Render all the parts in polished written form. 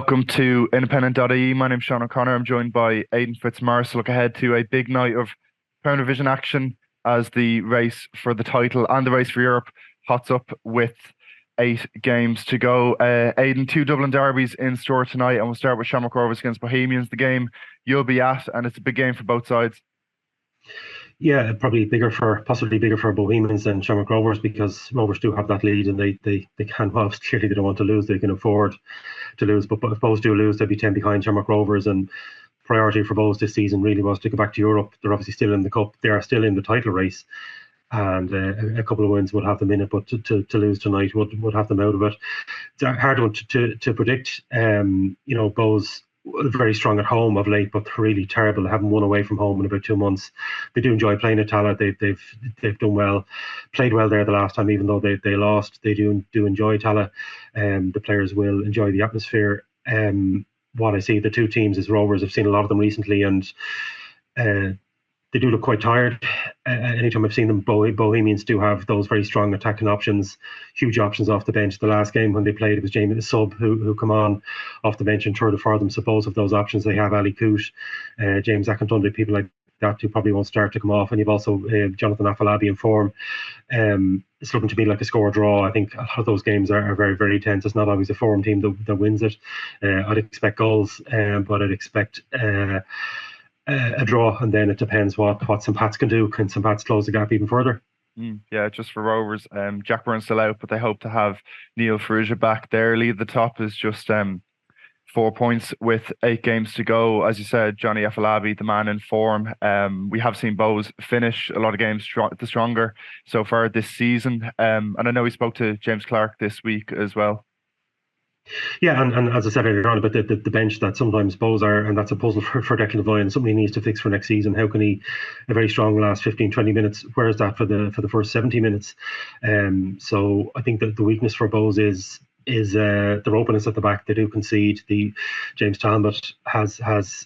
Welcome to Independent.ie. My name's Seán O'Connor. I'm joined by Aidan Fitzmaurice. Look ahead to a big night of Crown Division action as the race for the title and the race for Europe hots up with 8 games to go. Aidan, 2 Dublin derbies in store tonight, and we'll start with Shamrock Rovers against Bohemians, the game you'll be at, and it's a big game for both sides. Yeah, possibly bigger for Bohemians than Shamrock Rovers, because Rovers do have that lead and they can, well, clearly they don't want to lose, they can afford to lose, but if Bohs do lose, they'll be 10 behind Shamrock Rovers, and priority for Bohs this season really was to go back to Europe. They're obviously still in the cup, they are still in the title race, and a couple of wins would have them in it, but to lose tonight would have them out of it. It's a hard one to predict. Bohs very strong at home of late, but really terrible. They haven't won away from home in about 2 months. They do enjoy playing at Tallaght. They've done well, played well there the last time, even though they lost. They do enjoy Tallaght. The players will enjoy the atmosphere. What I see the two teams is Rovers. I've seen a lot of them recently, and they do look quite tired. Anytime I've seen them, Bohemians do have those very strong attacking options, huge options off the bench. The last game when they played, it was Jamie the sub who come on off the bench and third for them. So both of those options they have: Ali Coote, James Akintunde, people like that who probably won't start to come off. And you've also Jonathan Afolabi in form. It's looking to be like a score draw. I think a lot of those games are very, very tense. It's not always a form team that wins it. I'd expect goals, but I'd expect a draw, and then it depends what St. Pat's can do. Can St. Pat's close the gap even further? Yeah, just for Rovers, Jack Byrne's still out, but they hope to have Neil Ferrugia back. Their lead at the top is just 4 points with 8 games to go. As you said, Johnny Afolabi, the man in form. We have seen Bohs finish a lot of games the stronger so far this season. And I know we spoke to James Clark this week as well. Yeah, and as I said earlier on about the bench, that sometimes Bohs are, and that's a puzzle for Declan Devine, something he needs to fix for next season. How can he, a very strong last 15-20 minutes, where is that for the first 70 minutes? So I think that the weakness for Bohs is their openness at the back. They do concede. The James Talbot has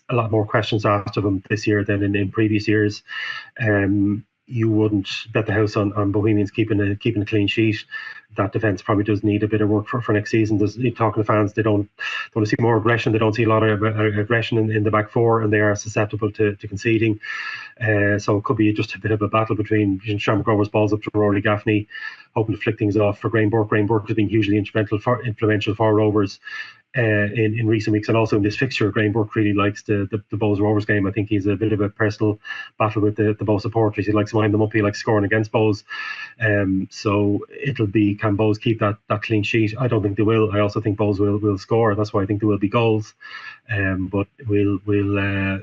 a lot more questions asked of him this year than in previous years. You wouldn't bet the house on Bohemians keeping a clean sheet. That defence probably does need a bit of work for next season. Talking to fans, they don't want to see more aggression. They don't see a lot of aggression in the back four, and they are susceptible to conceding. So it could be just a bit of a battle between Shamrock Rovers balls up to Rory Gaffney, hoping to flick things off for Graham Burke. Graham Burke has been hugely influential for Rovers in recent weeks, and also in this fixture. Graham Burke really likes the Bohs Rovers game. I think he's a bit of a personal battle with the Bohs supporters. He likes to wind them up. He likes scoring against Bohs. So it'll be, can Bohs keep that clean sheet? I don't think they will. I also think Bohs will score. That's why I think there will be goals. But we'll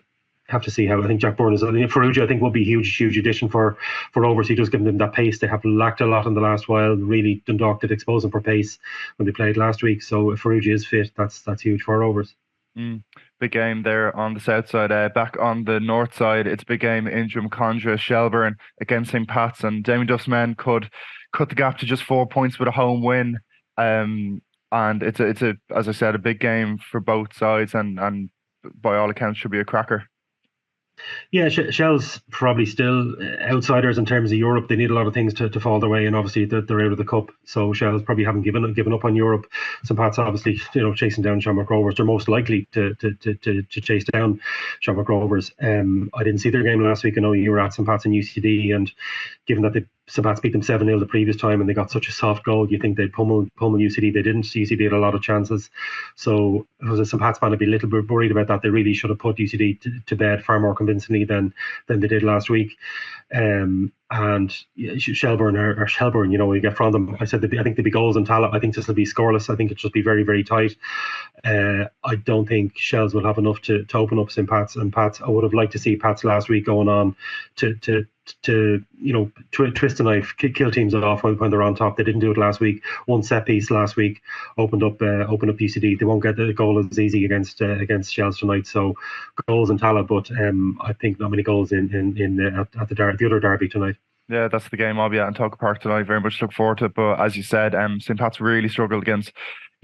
have to see how. I think Jack Byrne Ferrugia, I think, will be a huge addition for Rovers. He does give them that pace. They have lacked a lot in the last while. Really, Dundalk did expose them for pace when they played last week. So if Ferrugia is fit, that's huge for Rovers. Big game there on the south side. Back on the north side, it's a big game in Drumcondra, Shelbourne against St. Pat's, and Damien Duff's men could cut the gap to just 4 points with a home win. And it's a as I said, a big game for both sides, and by all accounts should be a cracker. Yeah, Shell's probably still outsiders in terms of Europe. They need a lot of things to fall their way, and obviously they're out of the cup. So Shell's probably haven't given up on Europe. St. Pat's obviously, chasing down Shamrock Rovers. They're most likely to chase down Shamrock Rovers. I didn't see their game last week. I know you were at St. Pat's and UCD, and given that St. Pat's beat them 7-0 the previous time and they got such a soft goal, you think they'd pummel UCD. They didn't. UCD had a lot of chances. So if it was a St. Pat's fan, I'd be a little bit worried about that. They really should have put UCD to bed far more convincingly than they did last week. And Shelbourne or Shelbourne, you get from them. I said I think there'll be goals in Tallaght. I think this will be scoreless. I think it'll just be very, very tight. I don't think Shells will have enough to open up St. Pat's and Pat's. I would have liked to see Pat's last week going on to twist the knife, kill teams off when they're on top. They didn't do it last week. One set piece last week opened up UCD. They won't get the goal as easy against Shells tonight. So goals in Tallaght, but I think not many goals at the other derby tonight. Yeah, that's the game I'll be at in Tolka Park tonight. Very much look forward to it. But as you said, St. Pat's really struggled against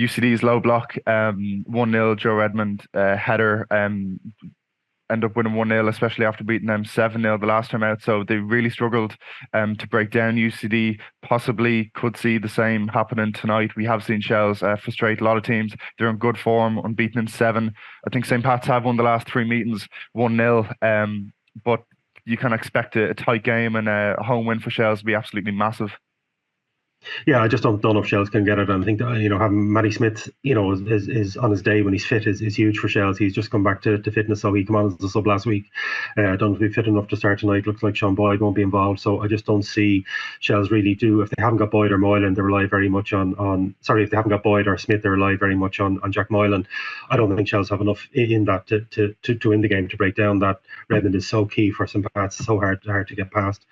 UCD's low block. 1-0 Joe Redmond header. end up winning 1-0, especially after beating them 7-0 the last time out. So they really struggled to break down UCD. Possibly could see the same happening tonight. We have seen Shells frustrate a lot of teams. They're in good form, unbeaten in 7. I think St. Pat's have won the last 3 meetings 1-0. But you can expect a tight game, and a home win for Shells will be absolutely massive. Yeah, I just don't know if Shells can get it. And I think that, having Matty Smith, is on his day when he's fit is huge for Shells. He's just come back to fitness, so he came on as a sub last week. Don't know if he'll be fit enough to start tonight. Looks like Sean Boyd won't be involved, so I just don't see Shells really do. If they haven't got Boyd or Moylan, they rely very much on. Sorry, if they haven't got Boyd or Smith, they rely very much on Jack Moylan. I don't think Shells have enough in that to win the game, to break down that. Redmond is so key for St. Pat's, so hard to get past.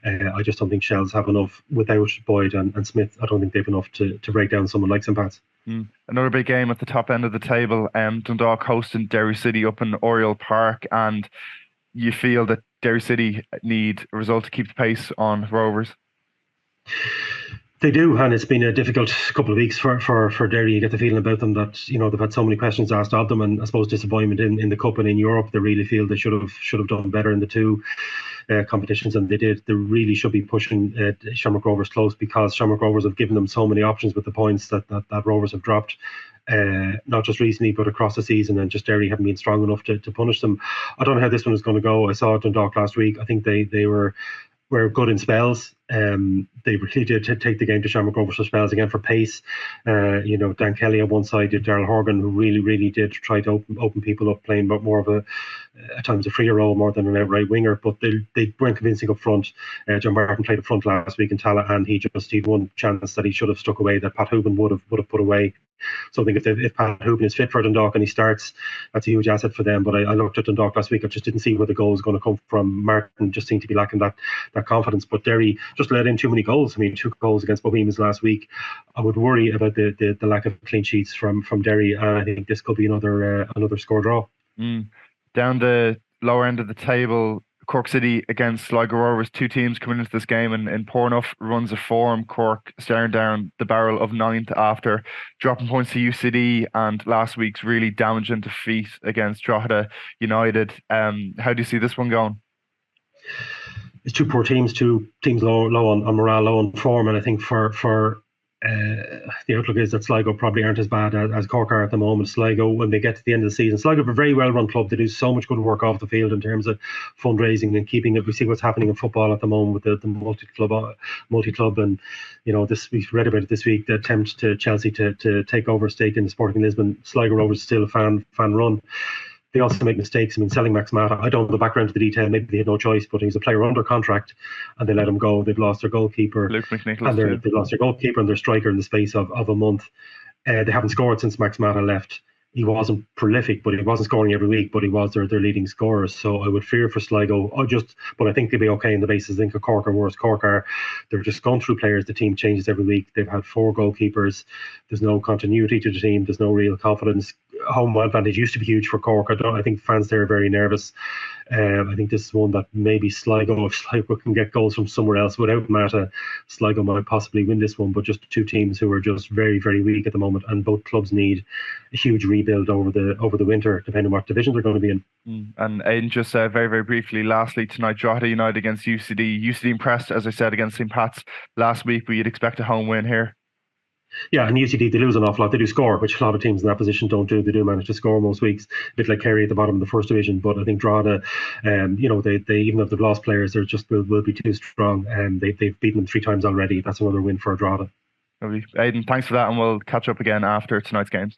I just don't think Shells have enough without Boyd and Smith. I don't think they've enough to break down someone like St. Pat's. Another big game at the top end of the table. Dundalk hosting Derry City up in Oriel Park, and you feel that Derry City need a result to keep the pace on Rovers. They do, and it's been a difficult couple of weeks for Derry. You get the feeling about them that they've had so many questions asked of them, and I suppose disappointment in the cup and in Europe. They really feel they should have done better in the two competitions, and they did. They really should be pushing Shamrock Rovers close, because Shamrock Rovers have given them so many options with the points that Rovers have dropped. Not just recently, but across the season, and just Derry haven't been strong enough to punish them. I don't know how this one is going to go. I saw Dundalk last week. I think they were good in spells. They really did take the game to Shamrock Rovers for spells, again for pace. Dan Kelly on one side, did Daryl Horgan, who really did try to open people up, playing more of at times a freer role more than an outright winger. But they weren't convincing up front. John Martin played up front last week in Tala, and he'd one chance that he should have stuck away, that Pat Hooban would have put away. So I think if Pat Hooban is fit for Dundalk and he starts, that's a huge asset for them. But I looked at Dundalk last week. I just didn't see where the goal was going to come from. Martin just seemed to be lacking that confidence. But Derry just let in too many goals. I mean, 2 goals against Bohemians last week. I would worry about the lack of clean sheets from Derry. And I think this could be another score draw. Down the lower end of the table, Cork City against Sligo Rovers, 2 teams coming into this game in poor enough runs of form. Cork staring down the barrel of 9th after dropping points to UCD, and last week's really damaging defeat against Drogheda United. How do you see this one going? It's 2 poor teams, 2 teams low on morale, low on form, and I think for the outlook is that Sligo probably aren't as bad as Cork are at the moment. Sligo, when they get to the end of the season, Sligo are a very well run club. They do so much good work off the field in terms of fundraising and keeping it. We see what's happening in football at the moment with the multi-club, and we read about it this week. The attempt to Chelsea to take over a stake in the Sporting Lisbon. Sligo Rovers is still a fan run. They also make mistakes. I mean, selling Max Mata, I don't know the background to the detail. Maybe they had no choice, but he was a player under contract, and they let him go. They've lost their goalkeeper, Luke McNicholas, and they've lost their goalkeeper and their striker in the space of a month. They haven't scored since Max Mata left. He wasn't prolific, but he wasn't scoring every week, but he was their leading scorer. So I would fear for Sligo. But I think they'll be okay in the basis. I think of Cork are worse. They're just going through players. The team changes every week. They've had 4 goalkeepers. There's no continuity to the team. There's no real confidence. Home advantage used to be huge for Cork. I think fans there are very nervous. I think this is one that maybe Sligo, if Sligo can get goals from somewhere else without Mata, Sligo might possibly win this one. But just 2 teams who are just very, very weak at the moment, and both clubs need a huge rebuild over the winter, depending on what division they're going to be in. And Aidan, just very, very briefly, lastly tonight, Drogheda United against UCD. UCD impressed, as I said, against St. Pat's last week, but you'd expect a home win here. Yeah, and UCD, they lose an awful lot. They do score, which a lot of teams in that position don't do. They do manage to score most weeks, a bit like Kerry at the bottom of the first division. But I think Drogheda, they even if they've lost players, they're just will be too strong. They've beaten them 3 times already. That's another win for Drogheda. Aidan, thanks for that, and we'll catch up again after tonight's games.